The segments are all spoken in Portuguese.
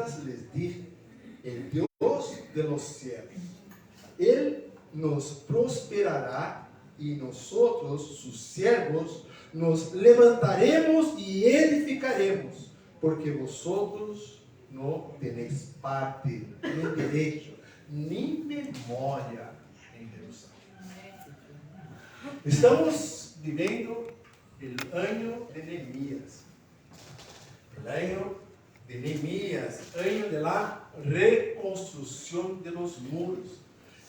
cosas les dije, el Dios de los cielos, Él nos prosperará y nosotros, sus siervos, nos levantaremos y edificaremos, porque vosotros no tenéis parte, ni derecho, ni memoria en Jerusalén. Estamos viviendo el año de Nehemías. El año de Nehemías, año de la reconstrucción de los muros.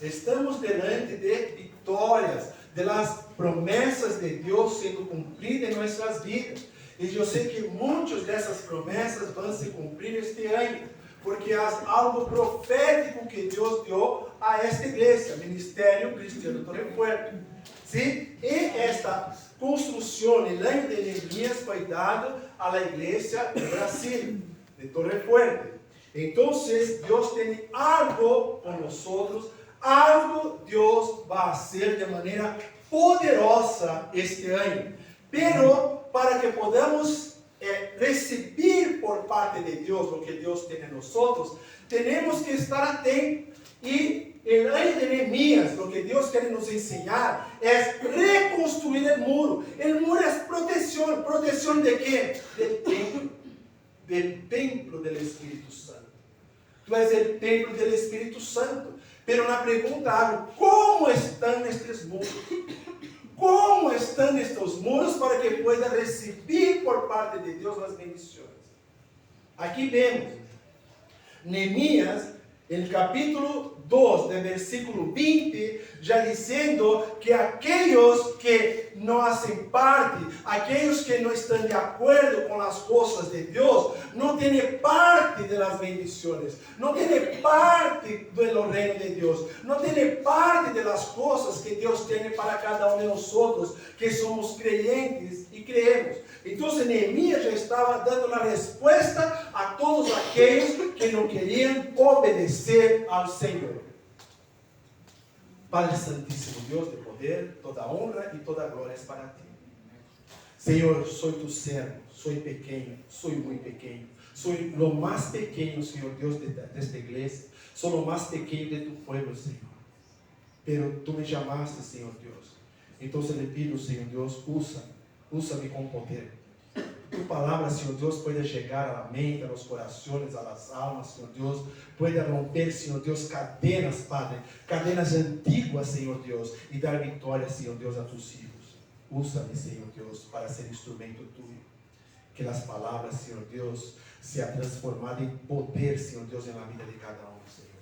Estamos delante de vitórias, de las promessas de Deus sendo cumpridas em nossas vidas. E eu sei que muitas dessas promessas vão se cumprir este ano, porque há algo profético que Deus deu a esta igreja, Ministério Cristiano Torre Fuerte. Sim? E esta construção, no ano de Nehemías, foi dado à igreja do Brasil, de Torre Fuerte. Então, Deus tem algo com nós, algo Deus vai fazer de maneira poderosa este ano. Pero para que podamos receber por parte de Deus o que Deus tem em nós, temos que estar atentos. E no ano de Nehemías, o que Deus quer nos ensinar é reconstruir o muro. O muro é proteção. ¿Proteção de quê? Del templo del Espírito Santo. Tu és o templo del Espírito Santo. Pero na pergunta hago, como estão estes muros? Como estão estes muros para que pueda receber por parte de Deus as bendições? Aqui vemos Nehemías, no capítulo 2, do versículo 20, já dizendo que aqueles que não fazem parte, aqueles que não estão de acordo com as coisas de Deus, não têm parte das bendições, não têm parte do reino de Deus, não têm parte das coisas que Deus tem para cada um de nós que somos crentes e creemos. Então, Nehemías já estava dando a resposta a todos aqueles que não queriam obedecer ao Senhor. Padre Santíssimo, Deus de poder, toda honra e toda glória é para ti. Senhor, sou tu servo, sou pequeno, sou muito pequeno. Sou o mais pequeno, Senhor Deus, desta igreja. Sou o mais pequeno de tu povo, Senhor. Pero tu me chamaste, Senhor Deus. Então, lhe pido, Senhor Deus, usa-me com poder. Tu palavra, Senhor Deus, pode chegar à mente, aos corações, às almas, Senhor Deus. Pode romper, Senhor Deus, cadenas, Padre. Cadenas antigas, Senhor Deus. E dar vitória, Senhor Deus, a tus filhos. Usa-me, Senhor Deus, para ser instrumento tuyo. Que as palavras, Senhor Deus, sejam transformadas em poder, Senhor Deus, na vida de cada um, Senhor.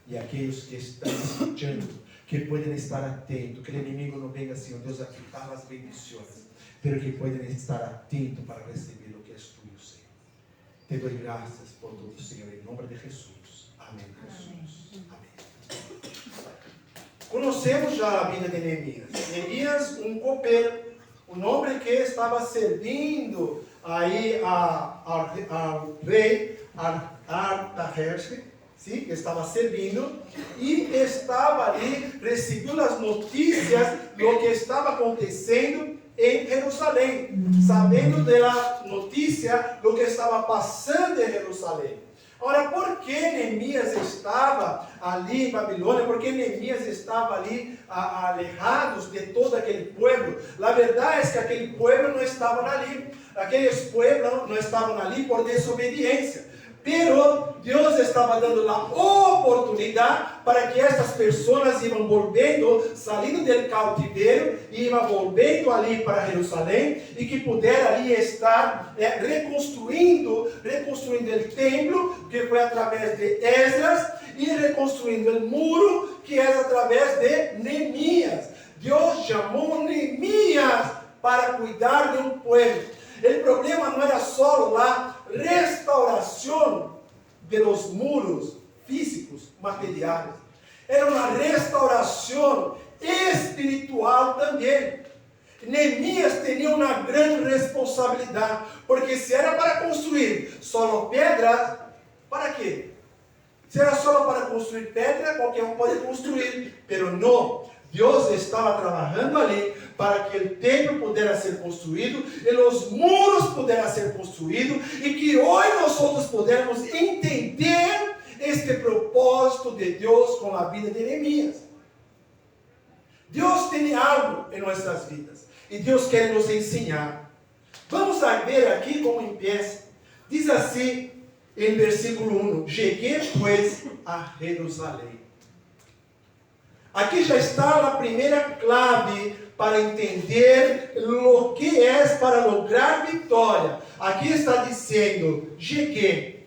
E aqueles que estão escutando, que podem estar atentos, que o inimigo não venha, Senhor Deus, a quitar as bendições, pero que podem estar atentos para receber o que é tuyo, Senhor. Te dou graças por tudo, Senhor, em nome de Jesus. Amém, Jesus. Amém. Conhecemos já a vida de Nehemías. Nehemías, um copeiro, um homem que estava servindo aí ao rei Artaxerxes, sim, que estava servindo, e estava ali, recebeu as notícias do que estava acontecendo em Jerusalém, sabendo da notícia do que estava passando em Jerusalém. Ora, por que Nehemías estava ali em Babilônia? Por que Nehemías estava ali alejados de todo aquele povo? A verdade é que aquele povo não estava ali. Aqueles povos não estavam ali por desobediência. Pero Deus estava dando a oportunidade para que estas pessoas iam voltando, saindo do cautiveiro, e iam voltando ali para Jerusalém, e que puderam ali estar reconstruindo o templo, que foi através de Esdras, e reconstruindo o muro, que é através de Nehemías. Deus chamou Nehemías para cuidar de um povo. O problema não era só a restauração de los muros físicos, materiais. Era uma restauração espiritual também. Nehemías tinha uma grande responsabilidade, porque se era para construir só pedras, para quê? Se era só para construir pedra, qualquer um pode construir, pero não. Deus estava trabalhando ali para que o templo pudesse ser construído e os muros pudessem ser construídos e que hoje nós podemos entender este propósito de Deus com a vida de Neemias. Deus tem algo em nossas vidas e Deus quer nos ensinar. Vamos ver aqui como empieza. Diz assim em versículo 1: Cheguei, pois, a Jerusalém. Aqui já está a primeira clave para entender o que é para lograr vitória. Aqui está dizendo: cheguei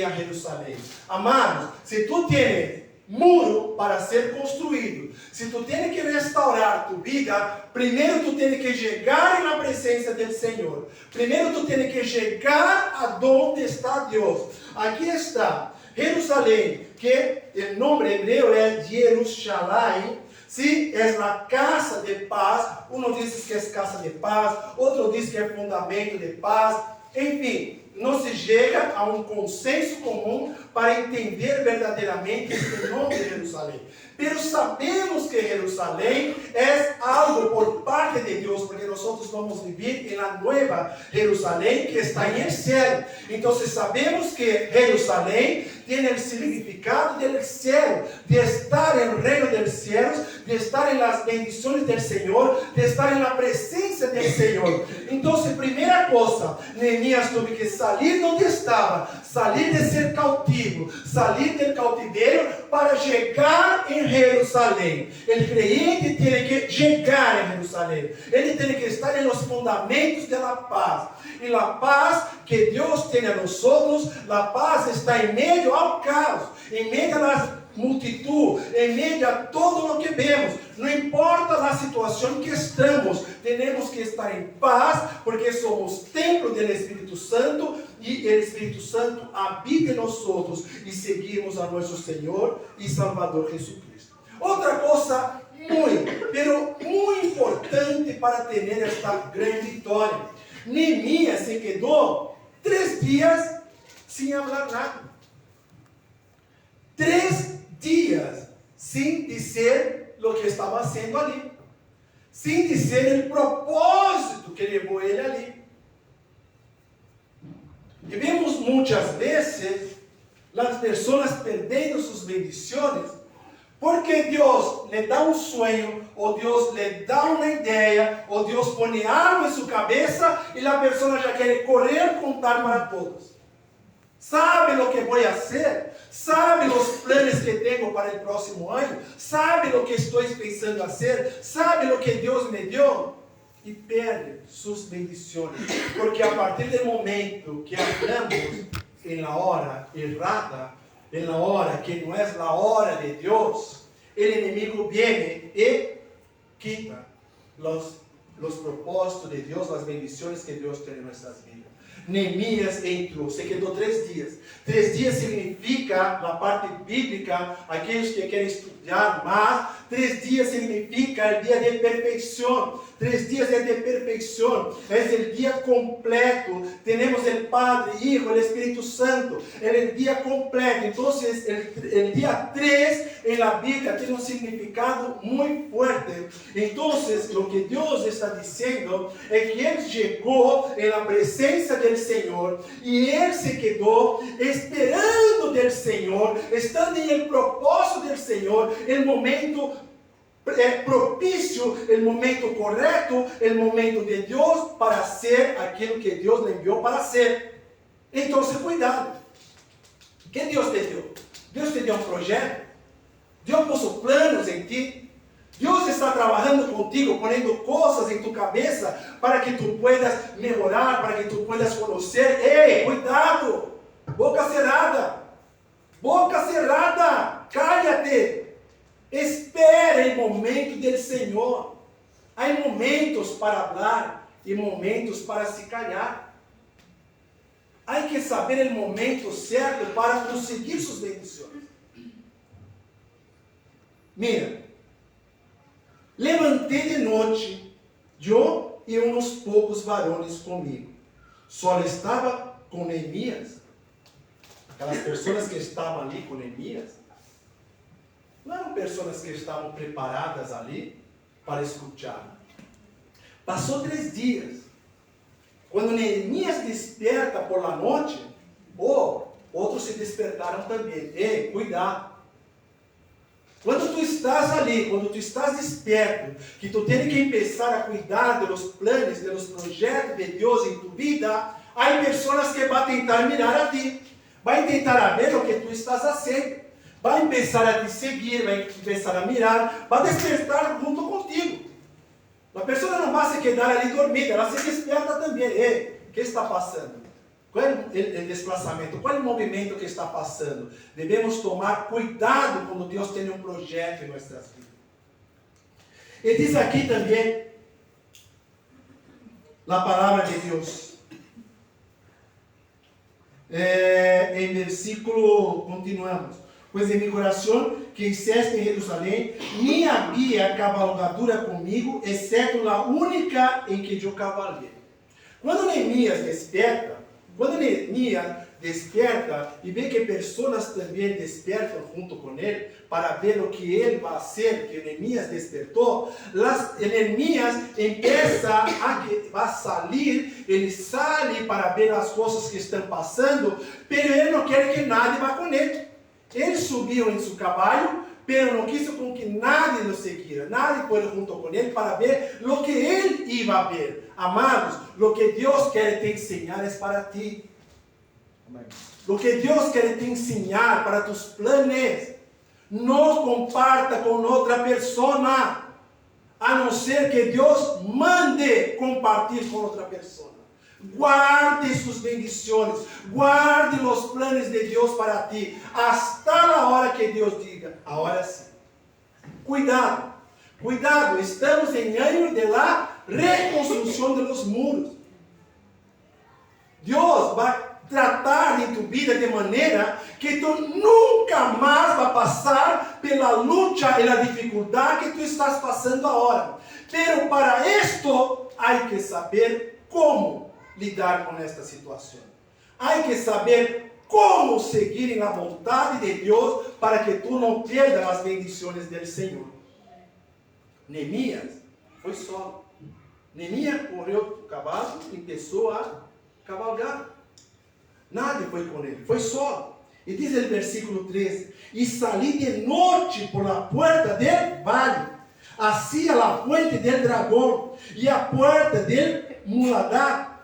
a Jerusalém. Amados, se tu tens muro para ser construído, se tu tens que restaurar tu vida, primeiro tu tens que chegar na presença do Senhor. Primeiro tu tens que chegar aonde está Deus. Aqui está Jerusalém, que o nome hebreu é Jerusalém. Se é a casa de paz, um diz que é casa de paz, outro diz que é fundamento de paz. Enfim, não se chega a um consenso comum para entender verdadeiramente o nome de Jerusalém. Mas sabemos que Jerusalém é algo por parte de Deus, porque nós vamos viver em la nueva Jerusalém que está em el céu. Então sabemos que Jerusalém tem o significado do céu, de estar no reino dos céus, de estar em las bendições do Senhor, de estar em la presença do Senhor. Então, primeira coisa, Neemias teve que sair de onde estava, sair de ser cautivo, sair do cautiveiro para chegar em Jerusalém. O crente tem que chegar em Jerusalém. Ele tem que estar nos fundamentos da paz. E a paz que Deus tem a nós, a paz está em meio ao caos, em meio às multitud, em meio a todo o que vemos. Não importa a situação que estamos, temos que estar em paz, porque somos templo do Espírito Santo e o Espírito Santo habita em nós e seguimos a nosso Senhor e Salvador Jesucristo. Outra coisa muito importante para ter esta grande vitória: Neemias se quedou 3 dias sem falar nada. 3 dias sem dizer o que estava sendo ali, sem dizer o propósito que levou ele ali. E vemos muitas vezes as pessoas perdendo suas bendições porque Deus lhe dá um sonho, ou Deus lhe dá uma ideia, ou Deus põe algo em sua cabeça e a pessoa já quer correr contar para todos. Sabe o que vou fazer? Sabe os planos que tenho para o próximo ano? Sabe o que estou pensando fazer? Sabe o que Deus me deu? E perde suas bendições. Porque a partir do momento que hablamos em la hora errada, em la hora que não é a hora de Deus, o inimigo vem e quita os propósitos de Deus, as bendições que Deus tem em nossas vidas. Neemias entrou, se quedou 3 dias. 3 dias significa, na parte bíblica, aqueles que querem estudar mais, 3 dias significa o dia de perfeição. 3 dias é de perfeição, é o dia completo. Temos o Padre, Hijo, o Espírito Santo, é o dia completo. Então, o dia 3 na Bíblia tem um significado muito forte. Então, o que Deus está dizendo é que Ele chegou na presença do Senhor e Ele se quedou esperando do Senhor, estando em el propósito do Senhor, el momento propício, o momento correto, o momento de Deus para ser aquilo que Deus lhe enviou para ser. Então, cuidado. O que Deus te deu? Deus te deu um projeto? Deus pôs planos em ti? Deus está trabalhando contigo, ponendo coisas em tu cabeça para que tu puedas melhorar, para que tu puedas conhecer. Ei, cuidado! Boca cerrada! Boca cerrada! Cállate! Espere o momento do Senhor. Há momentos para falar e momentos para se calhar. Há que saber o momento certo para conseguir suas bendições. Mira, levantei de noite, eu e uns poucos varões comigo. Só estava com Neemias, aquelas pessoas que estavam ali com Neemias. Não eram pessoas que estavam preparadas ali para escutar. Passou 3 dias. Quando Neemias desperta por la noite, outros se despertaram também. Ei, cuidado. Quando tu estás ali, quando tu estás desperto, que tu tens que começar a cuidar dos planos, dos projetos de Deus em tu vida, há pessoas que vão tentar mirar a ti, vão tentar ver o que tu estás fazendo, vão começar a te seguir, vão começar a mirar, vão despertar junto contigo. A pessoa não vai se quedar ali dormida, ela se desperta também. Ei, o que está passando? Qual é o desplaçamento? Qual é o movimento que está passando? Devemos tomar cuidado quando Deus tem um projeto em nossas vidas. E diz aqui também a palavra de Deus. Em versículo, continuamos. Pois em meu coração que hiceste em Jerusalém, nem havia cavalgadura comigo, exceto a única em que eu cavalguei. Quando Neemias desperta e vê que pessoas também despertam junto com ele, para ver o que ele vai fazer, que Neemias despertou, Neemias vai sair, ele sai para ver as coisas que estão passando, mas ele não quer que nadie vá com ele. Ele subiu em seu cavalo, mas não quis com que nadie o seguira, nadie foi junto com ele para ver o que ele ia ver. Amados, o que Deus quer te ensinar é para ti. O que Deus quer te ensinar para tus planos, não comparta com outra pessoa, a não ser que Deus mande compartilhar com outra pessoa. Guarde suas bendições, guarde os planos de Deus para ti, hasta a hora que Deus diga, agora sim. Cuidado, cuidado, estamos em ano de la reconstrução de los muros. Deus vai tratar em tu vida de maneira que tu nunca mais vai passar pela luta e a dificuldade que tu estás passando agora. Pero para isto, há que saber como lidar com esta situação. Há que saber como seguir na vontade de Deus para que tu não perdas as bendições do Senhor. Neemias foi só. Neemias correu o cavalo e começou a cavalgar. Nadie foi com ele, foi só. E diz no versículo 13: E salí de noite por la puerta del vale, hacia la fuente del dragón, e a puerta del muladar,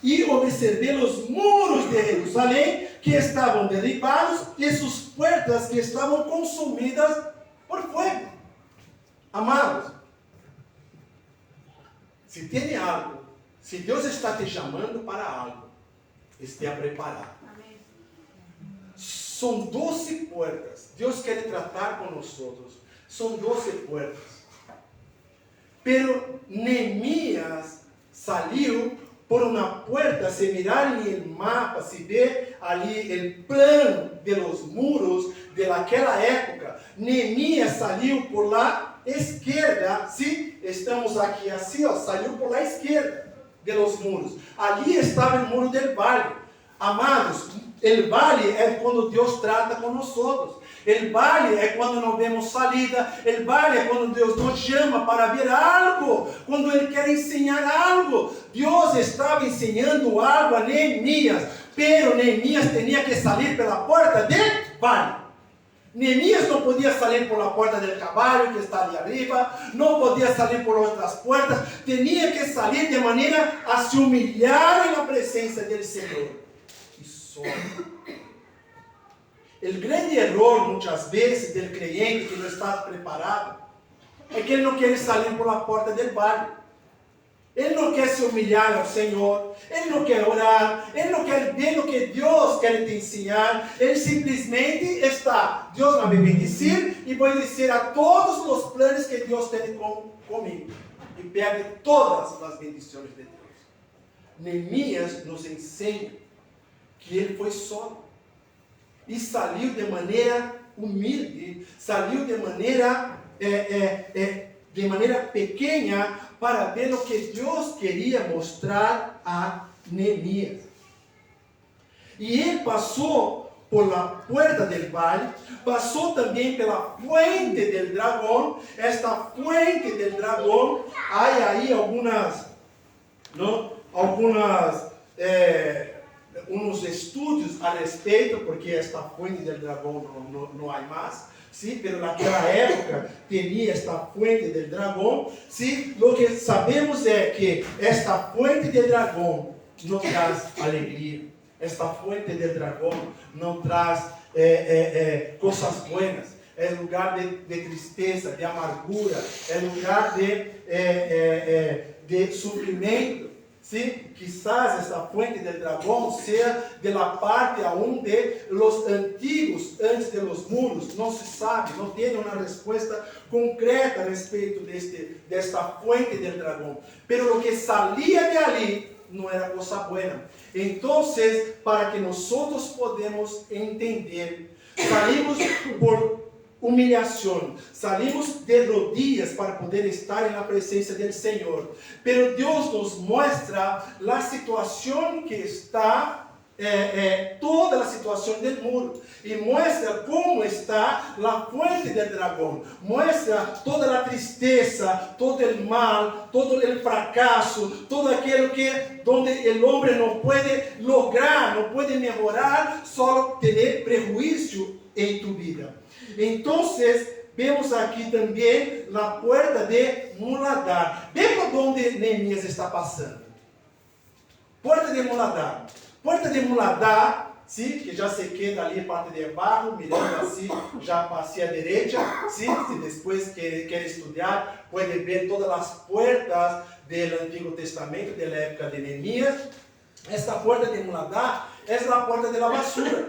e observei os muros de Jerusalém que estavam derribados e suas portas que estavam consumidas por fogo. Amados, se tem algo, se Deus está te chamando para algo, esteja preparado. Amém. São 12 portas. Deus quer tratar com nós. São 12 portas. Pero Neemias saiu por uma porta. Se mirar no mapa, se vê ali o plano de los muros de aquela época. Neemias saiu por la esquerda. Se estamos aqui assim, saiu por la esquerda de los muros. Ali estava o muro del vale. Amados, o vale é quando Deus trata com nós. O vale é quando não vemos salida. O vale é quando Deus nos chama para ver algo, quando Ele quer ensinar algo. Deus estava ensinando algo a Neemias, pero Neemias tinha que sair pela porta del vale. Neemias não podia sair por la porta del cavalo que está ali arriba, não podia sair por outras portas, tinha que sair de maneira a se humilhar na presença do Senhor. E só. O grande erro, muitas vezes, do crente que não está preparado, é que ele não quer sair por la porta del vale. Ele não quer se humilhar ao Senhor, ele não quer orar, ele não quer ver o que Deus quer te ensinar, ele simplesmente está, Deus vai me bendecir e vou dizer a todos os planos que Deus tem comigo, e perde todas as bendições de Deus. Neemias nos ensina que ele foi só, e saiu de maneira humilde, saiu de maneira pequena, para ver o que Deus queria mostrar a Neemias. E ele passou por la puerta del valle, pasó también pela fuente del dragón. Esta fuente del dragón, hay ahí algunas, ¿no? Unos estudios al respecto, porque esta fuente del dragón no hay más, ¿sí? Pero naquela época tenía esta fuente del dragón, ¿sí? Lo que sabemos es que esta fuente del dragón no traz alegría. Esta fuente del dragón no traz cosas buenas. Es lugar de tristeza, de amargura, es lugar de sufrimiento. ¿Sí? Quizás esta fuente del dragón sea de la parte aún de los antiguos, antes de los muros. No se sabe, no tiene una respuesta concreta respecto de esta fuente del dragón. Pero lo que salía de allí no era cosa buena. Entonces, para que nosotros podamos entender, salimos por humillación, salimos de rodillas para poder estar en la presencia del Señor. Pero Dios nos muestra la situación que está, toda la situación del muro, y muestra cómo está la fuente del dragón, muestra toda la tristeza, todo el mal, todo el fracaso, todo aquello donde el hombre no puede lograr, no puede mejorar, solo tener prejuicio en tu vida. Entonces, vemos aquí también la puerta de Muladar. Ve por donde Neemías está pasando. Puerta de Muladar. Puerta de Muladar, ¿sí? Que ya se queda ali parte de abajo, mirando así, ya hacia a derecha, ¿sí? Si después quiere estudiar, puede ver todas las puertas del Antiguo Testamento, de la época de Neemías. Esta puerta de Muladar es la puerta de la basura.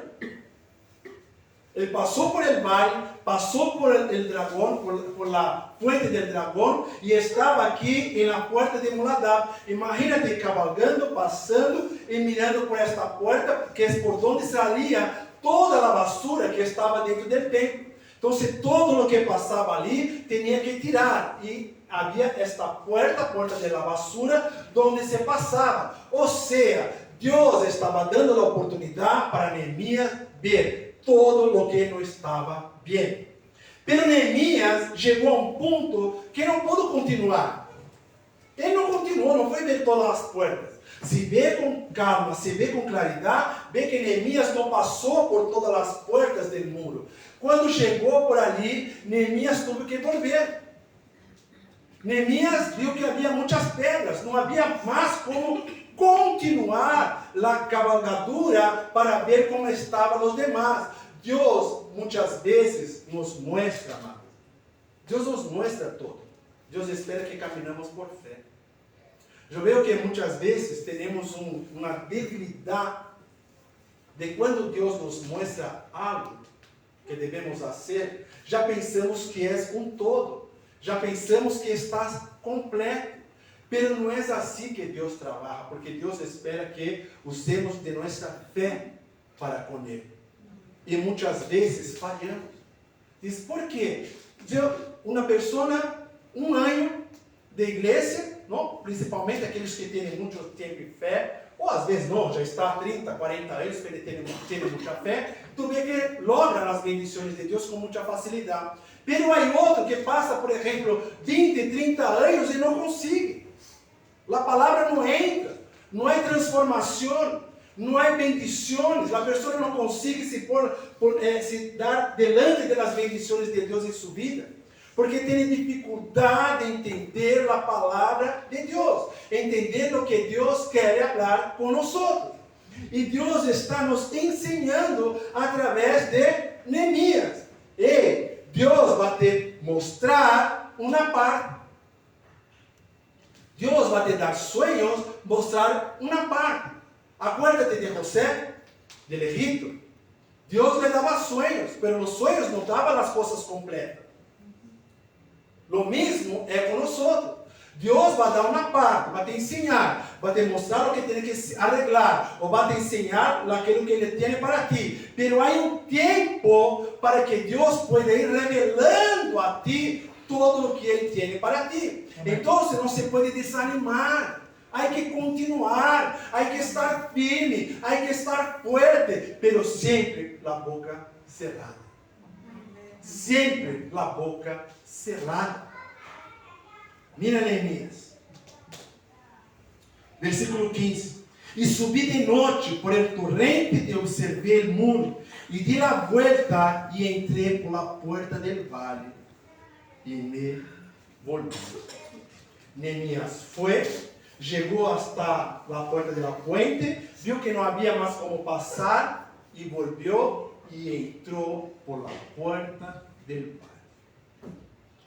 Él pasó por el valle, pasó por el dragón, por la fuente del dragón, y estaba aquí en la puerta de Muladar. Imagínate cabalgando, pasando y mirando por esta puerta, que es por donde salía toda la basura que estaba dentro del templo. Entonces todo lo que pasaba allí tenía que tirar, y había esta puerta de la basura, donde se pasaba. O sea, Dios estaba dando la oportunidad para Neemías ver todo lo que no estaba bien. Pero Neemías llegó a un punto que no pudo continuar. Él no continuó, no fue ver todas las puertas. Si ve con calma, si ve con claridad, ve que Neemías no pasó por todas las puertas del muro. Cuando llegó por allí, Neemías tuvo que volver. Neemías viu que havia muitas pedras, não havia mais como continuar a cavalgadura para ver como estavam os demais. Deus muitas vezes nos mostra, amados. Deus nos mostra todo. Deus espera que caminhamos por fé. Eu vejo que muitas vezes temos uma debilidade de quando Deus nos mostra algo que devemos fazer, já pensamos que é um todo. Já pensamos que está completo, pero não é assim que Deus trabalha, porque Deus espera que usemos de nossa fé para com Ele. E muitas vezes falhamos. Diz, por quê? Uma pessoa, um ano de igreja, não? Principalmente aqueles que têm muito tempo e fé, ou às vezes não, já está há 30, 40 anos, que tem muita fé, tu vê que logra as bendições de Deus com muita facilidade. Pero há outro que passa, por exemplo, 20, 30 anos e não consegue. A palavra não entra, não há transformação, não há bendições, a pessoa não consegue se dar delante das bendições de Deus em sua vida, porque tem dificuldade em entender a palavra de Deus, entender o que Deus quer falar com nós. E Deus está nos ensinando através de Neemías. E Deus vai te mostrar uma parte. Deus vai te dar sonhos, mostrar uma parte. Acuérdate de José, del Egipto. Deus le dava sonhos, mas os sonhos não davam as coisas completas. Lo mesmo é com nós. Deus vai dar uma parte, vai te ensinar, vai te mostrar o que tem que arreglar, ou vai te ensinar aquilo que Ele tem para ti. Pero há um tempo para que Deus pueda ir revelando a ti todo o que Ele tem para ti. Então, não se pode desanimar. Hay que continuar, hay que estar firme, hay que estar fuerte, pero siempre la boca cerrada. Siempre la boca cerrada. Mira Neemias, versículo 15. E subi de noite por el torrente e observé el muro, e di la vuelta e entrei por la puerta del vale, e me volví. Neemias foi, chegou hasta la puerta de la puente, viu que não havia mais como passar, e volvió e entrou por la puerta del vale.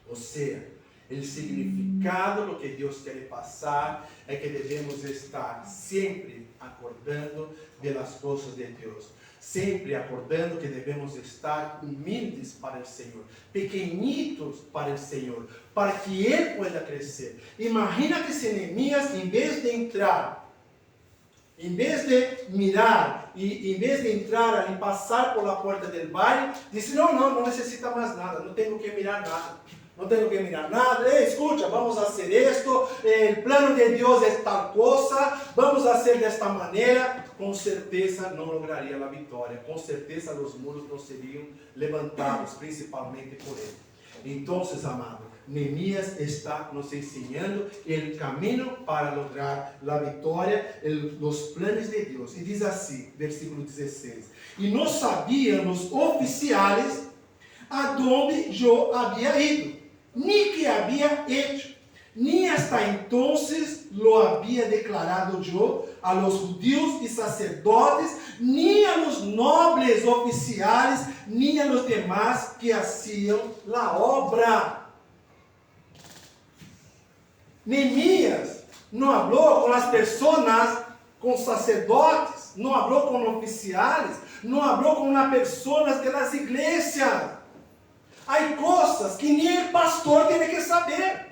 Ou seja, o significado do que Deus quer passar é que devemos estar sempre acordando das coisas de Deus, sempre acordando que devemos estar humildes para o Senhor, pequenitos para o Senhor, para que Ele pueda crescer. Imagina que se Neemias, em vez de entrar, em vez de mirar, e em vez de entrar e passar por la porta del vale, disse, não necessita mais nada, não tenho que mirar nada. Não tenho que mirar nada. Escucha, vamos fazer isto. O plano de Deus é tal coisa. Vamos fazer desta maneira. Com certeza não lograria a vitória. Com certeza os muros não seriam levantados, principalmente por ele. Então, amado, Neemias está nos ensinando o caminho para lograr a vitória, os planos de Deus. E diz assim, versículo 16: E não sabiam os oficiais aonde eu havia ido, ni que havia hecho, ni hasta entonces lo había declarado yo a los judíos y sacerdotes, ni a los nobles oficiales, ni a los demás que hacían la obra. Neemias não falou com as pessoas, com sacerdotes, não falou com oficiais, não falou com as pessoas das igrejas. Há coisas que nem o pastor tem que saber.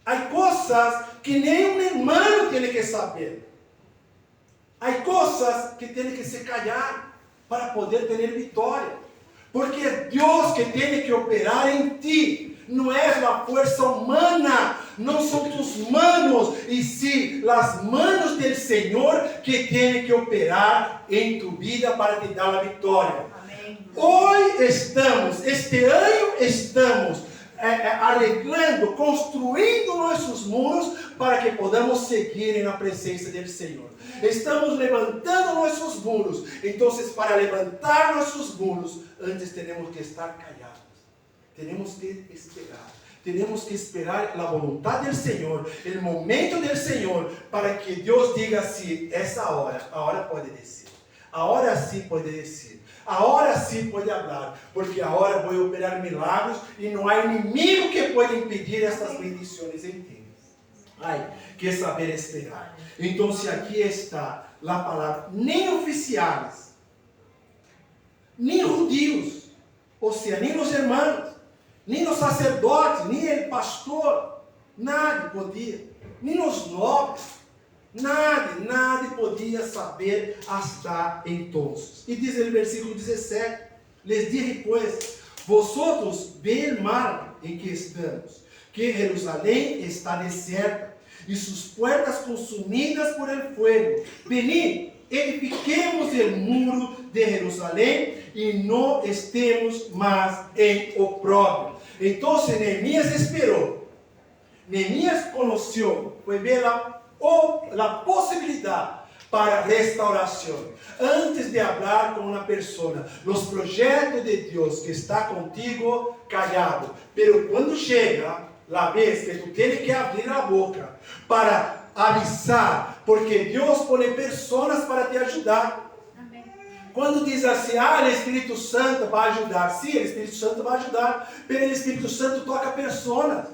Há coisas que nem um irmão tem que saber. Há coisas que tem que se calhar para poder ter vitória. Porque é Deus que tem que operar em ti. Não é a força humana, não são tus manos, e sim as manos do Senhor que tem que operar em tu vida para te dar a vitória. Hoje estamos, este ano estamos arreglando, construindo nossos muros para que podamos seguir na presença do Senhor. Estamos levantando nossos muros. Então, para levantar nossos muros, antes temos que estar callados. Temos que esperar. Temos que esperar a vontade do Senhor, o momento do Senhor, para que Deus diga assim: essa hora, a hora pode descer. A hora sim pode descer. A hora sim pode falar, porque a hora vou operar milagros e não há inimigo que pode impedir essas bendições em ti. Ai, que saber esperar. Então, se aqui está a palavra, nem oficiais, nem judeus, ou seja, nem os irmãos, nem os sacerdotes, nem o pastor, nada podia, nem os nobres. Nada podia saber hasta entonces. E diz o versículo 17: Les dije pues, vosotros ve el mal en que estamos, que Jerusalém está deserta, e sus puertas consumidas por el fuego. Venid, edifiquemos el muro de Jerusalém, e não estemos mais em oprobio. Então, Neemias esperou. Neemias conheceu, foi ver a possibilidade para restauração. Antes de falar com uma pessoa, os projetos de Deus que está contigo, callado. Pero quando chega a vez que tu tens que abrir a boca para avisar, porque Deus põe pessoas para te ajudar. Quando diz assim, o Espírito Santo vai ajudar. Sim, o Espírito Santo vai ajudar, pero o Espírito Santo toca pessoas.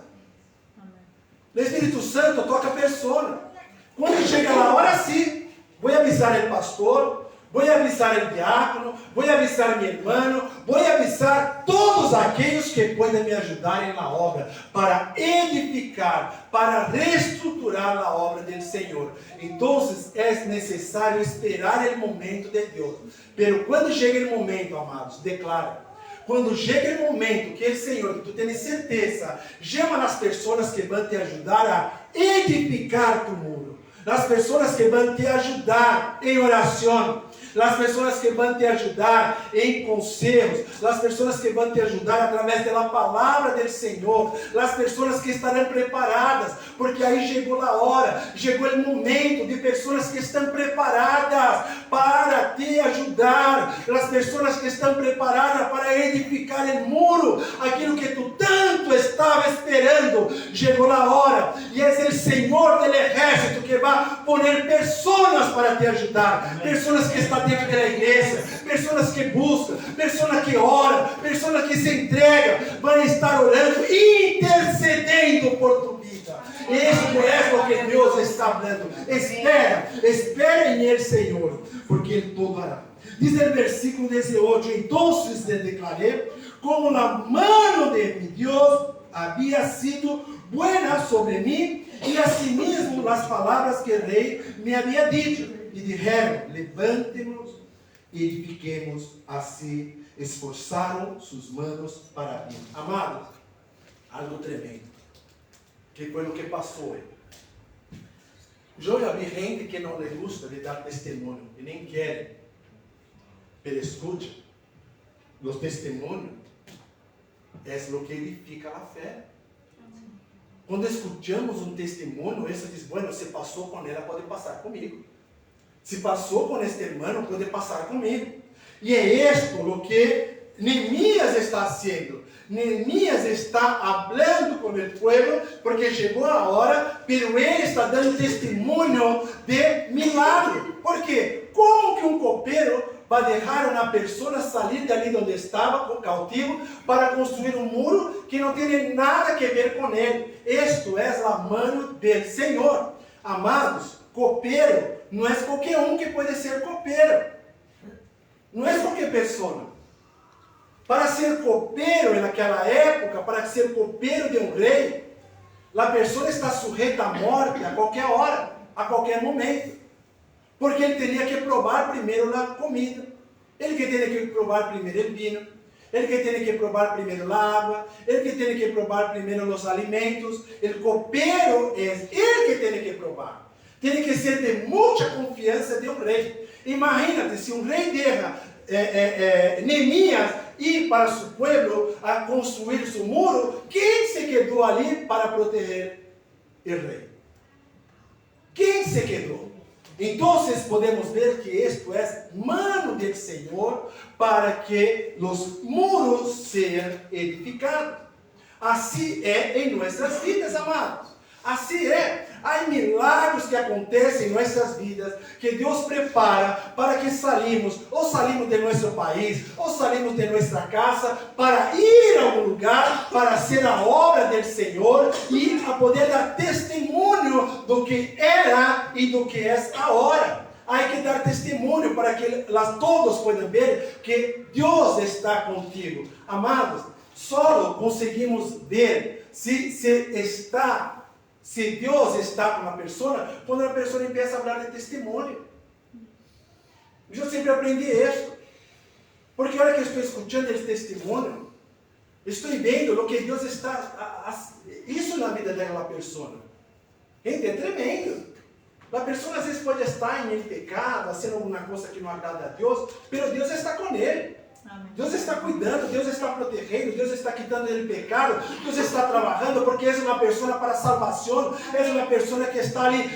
O Espírito Santo toca pessoas. Quando chega a hora, sim, vou avisar o pastor, vou avisar o diácono, vou avisar meu irmão, vou avisar todos aqueles que podem me ajudar na obra, para edificar, para reestruturar a obra do Senhor. Então, é necessário esperar o momento de Deus. Pero quando chega o momento, amados, declara. Quando chega o momento que o Senhor, que tu tens certeza, chama as pessoas que vão te ajudar edificar tu muro. Las personas que van te ayudar en oración, las personas que van te ayudar en consejos, las personas que van te ayudar a través de la palabra del Señor, las personas que estarán preparadas, porque aí chegou a hora, chegou o momento de pessoas que estão preparadas para te ajudar, as pessoas que estão preparadas para edificar o muro, aquilo que tu tanto estava esperando, chegou a hora, e é o Senhor do exército que vai poner pessoas para te ajudar, pessoas que estão dentro da igreja, pessoas que buscam, pessoas que oram, pessoas que se entregam, vão estar orando, intercedendo por tu vida. Isso é o que Deus está falando. Espera em Ele, Senhor, porque Ele todo hará. Diz o versículo 18: então le declaré como a mano de mi Deus havia sido buena sobre mim, e asimismo as palavras que o rei me havia dito, e dijeron: levantemos e edifiquemos. Assim esforçaram suas manos para mim. Amados, algo tremendo, que foi o que passou. Eu já vi gente que não lhe gusta de dar testemunho, e nem quer, mas escute, os testemunhos é o que edifica a fé. Quando escutamos um testemunho, esse diz: bueno, se passou com ela, pode passar comigo. Se passou com este irmão, pode passar comigo. E é isto o que Neemias está fazendo. Neemias está falando com o povo, porque chegou a hora, pero ele está dando testemunho de milagre. Por quê? Como que um copeiro vai deixar uma pessoa sair dali onde estava, cautivo, para construir um muro que não tem nada a ver com ele? Isto é a mão do Senhor. Amados, copeiro não é qualquer um que pode ser copeiro. Não é qualquer pessoa. Para ser copeiro naquela época, para ser copeiro de um rei, a pessoa está sujeita à morte a qualquer hora, a qualquer momento. Porque ele teria que provar primeiro a comida, ele que teria que provar primeiro o vinho, ele que teria que provar primeiro a água, ele que teria que provar primeiro os alimentos. O copeiro é ele que teria que provar. Tem que ser de muita confiança de um rei. Imagina-te se um rei deixa Neemias ir para seu povo a construir seu muro, quem se quedou ali para proteger o rei? Quem se quedou? Então, podemos ver que isto é mano do Senhor para que os muros sejam edificados. Assim é em nossas vidas, amados. Assim é. Há milagres que acontecem em nossas vidas, que Deus prepara para que salimos de nosso país, ou salimos de nossa casa, para ir a um lugar, para ser a obra do Senhor, e a poder dar testemunho do que era e do que é agora. Há que dar testemunho para que todos possam ver que Deus está contigo. Amados, só conseguimos ver se Deus está com uma pessoa, quando a pessoa começa a falar de testemunho. Eu sempre aprendi isso. Porque a hora que eu estou escutando esse testemunho, estou vendo o que Deus está... Isso na vida daquela pessoa. Gente, é tremendo. A pessoa às vezes pode estar em pecado, fazendo alguma coisa que não agrada a Deus, mas Deus está com ele. Deus está cuidando, Deus está protegendo, Deus está quitando ele pecado, Deus está trabalhando, porque é uma pessoa para salvação, é uma pessoa que está ali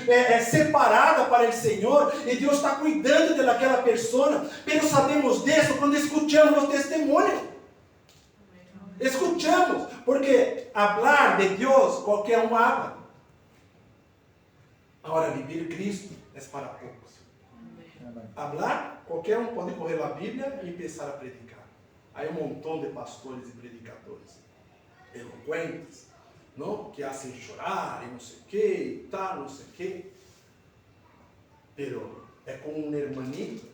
separada para o Senhor, e Deus está cuidando daquela pessoa. Mas sabemos disso quando escutamos os testemunhos. Escutamos, porque falar de Deus qualquer um habla. Agora, viver Cristo é para poucos. Hablar, qualquer um pode correr a Bíblia e começar a predicar. Há um montão de pastores e predicadores eloquentes, não? Que hacen chorar e não sei o que, e tal, não sei o que. Pero é como um hermanito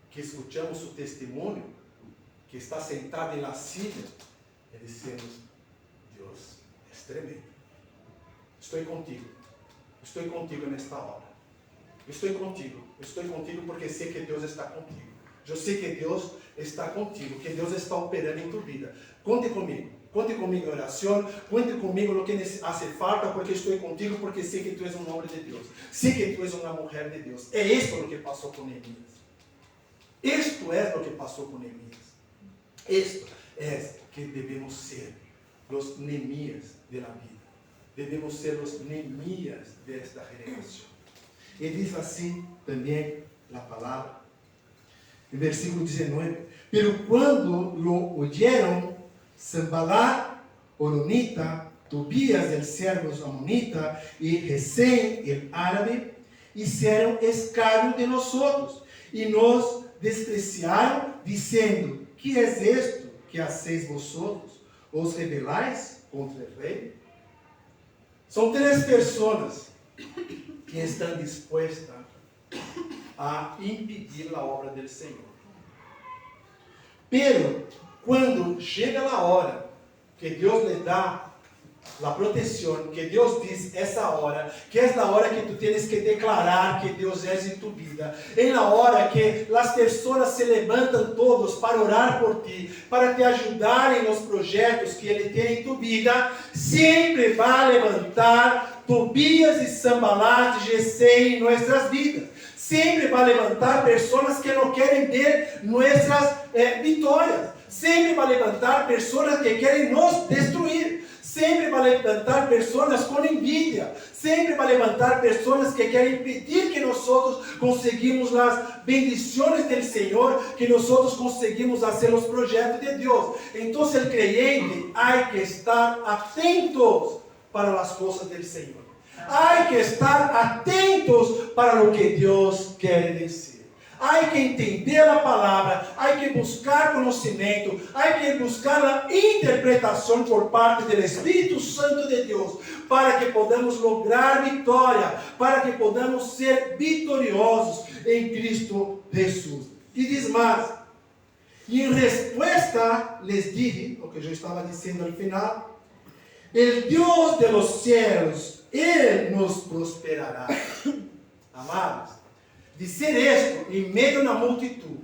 que escutamos o testemunho, que está sentado na silla e dizendo: Deus é tremendo. Estou contigo nesta hora. Estou contigo porque sei que Deus está contigo. Eu sei que Deus está contigo, que Deus está operando em tua vida. Conte comigo. Conte comigo em oração, conte comigo no que hace falta, porque estou contigo, porque sei que tu és um homem de Deus. Sei que tu és uma mulher de Deus. É isto o que passou com Neemias. Isto é o que passou com Neemias. Isto é que devemos ser os Neemias da vida. Devemos ser os Neemias desta geração. E diz assim também a palavra, no versículo 19: pero quando lo oyeron, Sanballat, Horonita, Tobias, el servo amonita, y Gesem, el árabe, hicieron escárnio de nosotros, y nos despreciaram, dizendo: ¿qué es esto que hacéis vosotros? ¿Os rebeláis contra el rey? São 3 pessoas que estão dispostas a impedir a obra do Senhor. Pero quando chega a hora que Deus lhe dá a proteção, que Deus diz essa hora, que é a hora que tu tens que declarar que Deus é em tu vida, é na hora que as pessoas se levantam todos para orar por ti, para te ajudar em los projetos que Ele tem em tu vida, sempre vai levantar Tobias e Sanballat e Gesem em nossas vidas. Sempre vai levantar pessoas que não querem ver nossas vitórias. Sempre vai levantar pessoas que querem nos destruir. Sempre vai levantar pessoas com envidia. Sempre vai levantar pessoas que querem impedir que nós conseguimos as bendições do Senhor, que nós conseguimos fazer os projetos de Deus. Então, o creyente há que estar atentos para as coisas do Senhor. Há que estar atentos para o que Deus quer dizer. Há que entender a palavra, há que buscar conhecimento, há que buscar a interpretação por parte do Espírito Santo de Deus, para que podamos lograr vitória, para que podamos ser vitoriosos em Cristo Jesus. E diz mais: e em resposta les dije, o que eu estava dizendo al final, el Deus de los cielos, Ele nos prosperará. Amados, dizer isto em meio da multidão,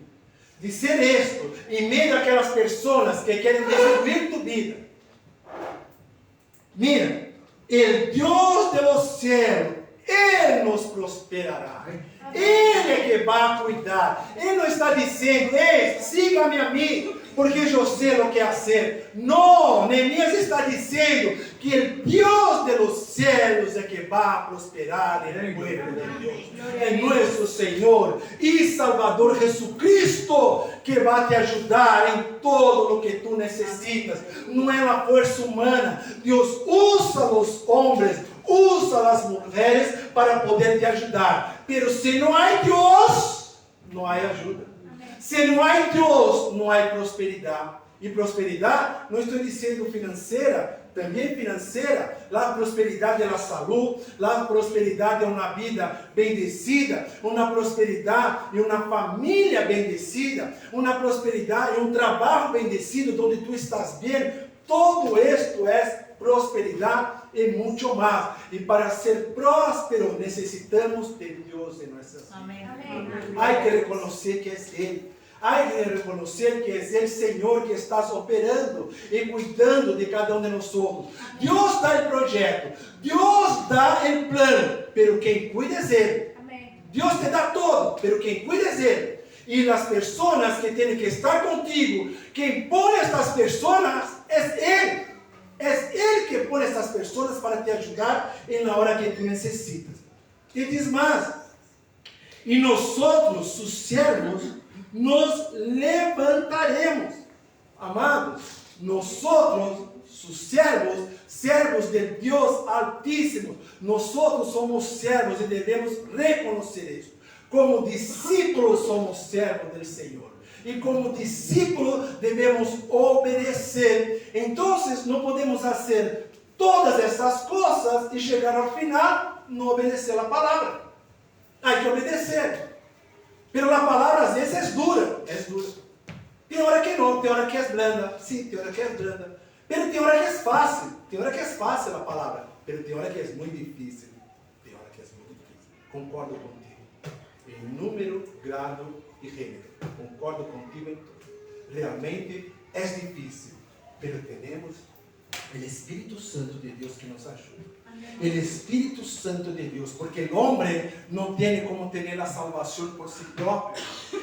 dizer isto em meio daquelas pessoas que querem destruir tu vida. Mira, el Deus de los cielos, Ele nos prosperará. Ele é que vai cuidar. Ele não está dizendo: ei, siga-me a mim, porque eu sei o que fazer. Não, Neemias está dizendo que o Deus de los cielos é que vai prosperar el pueblo de Deus. É nosso Senhor e Salvador Jesucristo que vai te ajudar em todo o que tu necessitas. Não é a força humana. Deus usa os homens, usa as mulheres para poder te ajudar. Pero se não há Deus, não há ajuda. Se não há Deus, não há prosperidade. E prosperidade, não estou dizendo financeira, também financeira, a prosperidade da saúde, a prosperidade de uma vida bendecida, uma prosperidade e uma família bendecida, uma prosperidade e um trabalho bendecido, onde tu estás bem. Todo isto é prosperidade e muito mais. E para ser próspero, necessitamos de Deus em nossas vidas. Amém. Há que reconhecer que é Ele. Há que reconhecer que é o Senhor que está operando e cuidando de cada um de nós. Deus dá o projeto, Deus dá o plano, pero quem cuida é Ele. Deus te dá todo, pero quem cuida é Ele. E as pessoas que têm que estar contigo, quem põe estas pessoas é Ele. É Ele que põe estas pessoas para te ajudar na hora que tu necessitas. E diz mais: e nós, os servos, nos levantaremos. Amados, nós, os servos de Deus Altíssimo, nós somos servos e devemos reconhecer isso. Como discípulos somos servos do Senhor. E como discípulos devemos obedecer. Então, não podemos fazer todas essas coisas e chegar ao final não obedecer a palavra. Há que obedecer. Pero a palavra às vezes é dura. Tem hora que não, tem hora que é blanda. Sim, tem hora que é blanda. Pero tem hora que é fácil. Tem hora que é fácil a palavra. Pero tem hora que é muito difícil. Tem hora que é muito difícil. Concordo contigo. Em número, grado e gênero. Concordo contigo em tudo. Realmente é difícil. Pero temos El Espíritu Santo de Dios que nos ayuda. El Espíritu Santo de Dios, porque el hombre no tiene como tener la salvación por sí propio.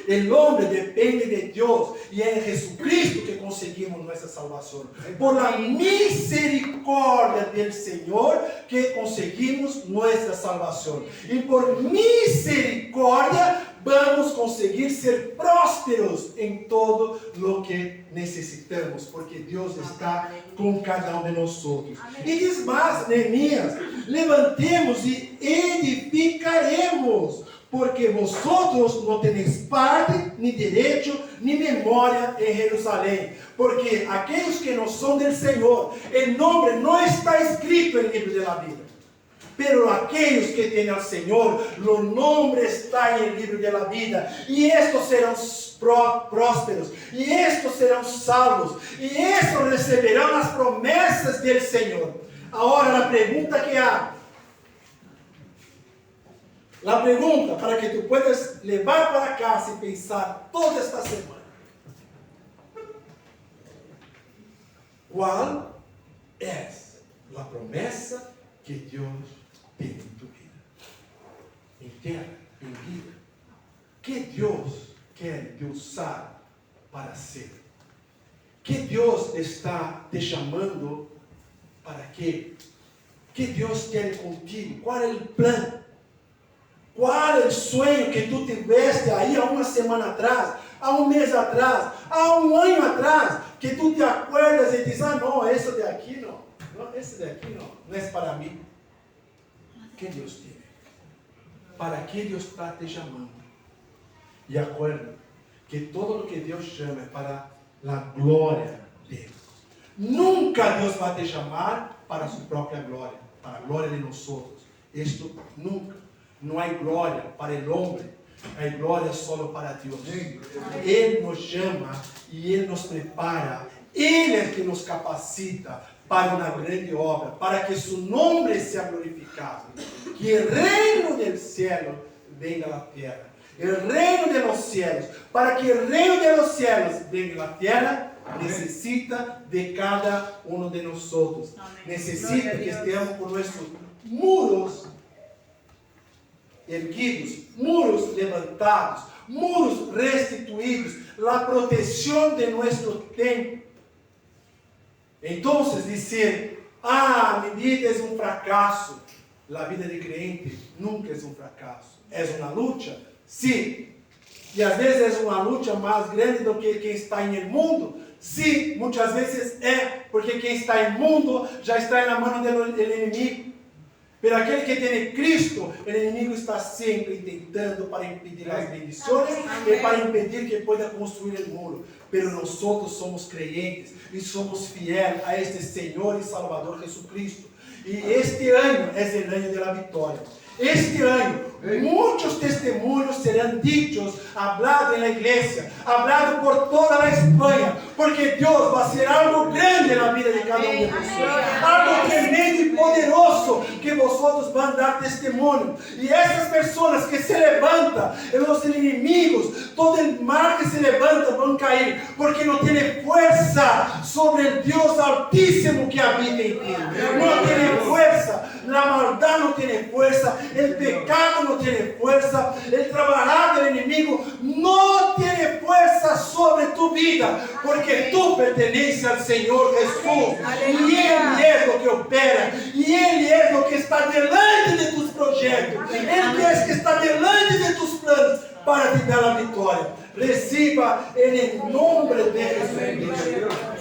El hombre depende de Dios y es en Jesucristo que conseguimos nuestra salvación. Por la misericordia del Señor que conseguimos nuestra salvación. Y por misericordia vamos a conseguir ser prósperos en todo lo que necesitamos, porque Dios está con cada uno de nosotros. Y dice más, Nehemías, levantemos y edificaremos, porque vosotros no tenéis parte, ni derecho, ni memoria en Jerusalén. Porque aquellos que no son del Señor, el nombre no está escrito en el libro de la vida. Pero aquellos que tienen al Señor, los nombres están en el libro de la vida. Y estos serán prósperos. Y estos serán salvos. Y estos reciberán las promesas del Señor. Ahora la pregunta que hago. La pregunta para que tú puedas llevar para casa y pensar toda esta semana. ¿Cuál es la promesa que Dios tiene en tu vida? En tierra, en vida. ¿Qué Dios quiere te usar para hacer? ¿Qué Dios está te llamando para qué? ¿Qué Dios quiere contigo? ¿Cuál es el plan? ¿Cuál es el sueño que tú tiveste ahí a una semana atrás, a un mes atrás, a un año atrás, que tú te acuerdas y dices, no, eso de aquí no, ese de aquí no es para mí? ¿Qué Dios tiene? ¿Para qué Dios está te llamando? Y acuerda que todo lo que Dios llama es para la gloria de Él. Nunca Dios va a te llamar para su propia gloria, para la gloria de nosotros. Esto nunca. No hay gloria para el hombre, hay gloria solo para Dios. Él nos llama y Él nos prepara. Él es el que nos capacita para una grande obra, para que su nombre sea glorificado. Que el reino del cielo venga a la tierra. El reino de los cielos. Para que el reino de los cielos venga a la tierra, necesita de cada uno de nosotros. Necesita que estemos con nuestros muros erguidos, muros levantados, muros restituidos, la protección de nuestro templo. Entonces decir, mi vida es un fracaso. La vida de creyente nunca es un fracaso. Es una lucha, sí. Y a veces es una lucha más grande do que quien está en el mundo. Sí, muchas veces es, porque quien está en el mundo ya está en la mano del enemigo. Pero aquele que tem Cristo, o inimigo está sempre tentando para impedir as bendições e para impedir que pueda construir o muro. Pero nós somos creyentes e somos fiéis a este Senhor e Salvador Jesucristo. E este ano é o ano da vitória. Este ano, muitos testemunhos serão dichos, hablados na igreja, hablados por toda a Espanha, porque Deus vai fazer algo grande na vida de cada de vocês, algo tremendo e poderoso que vocês vão dar testemunho. E essas pessoas que se levantam, os inimigos, todo o mal que se levanta vão cair, porque não tem força sobre o Deus Altíssimo que habita em ti. Não tem força, a maldade não tem força. El pecado no tiene fuerza, el trabajar del enemigo no tiene fuerza sobre tu vida, porque tú perteneces al Señor Jesús, y Él es lo que opera, y Él es lo que está delante de tus proyectos, Él es que está delante de tus planos para te dar la victoria. Reciba en el nombre de Jesús.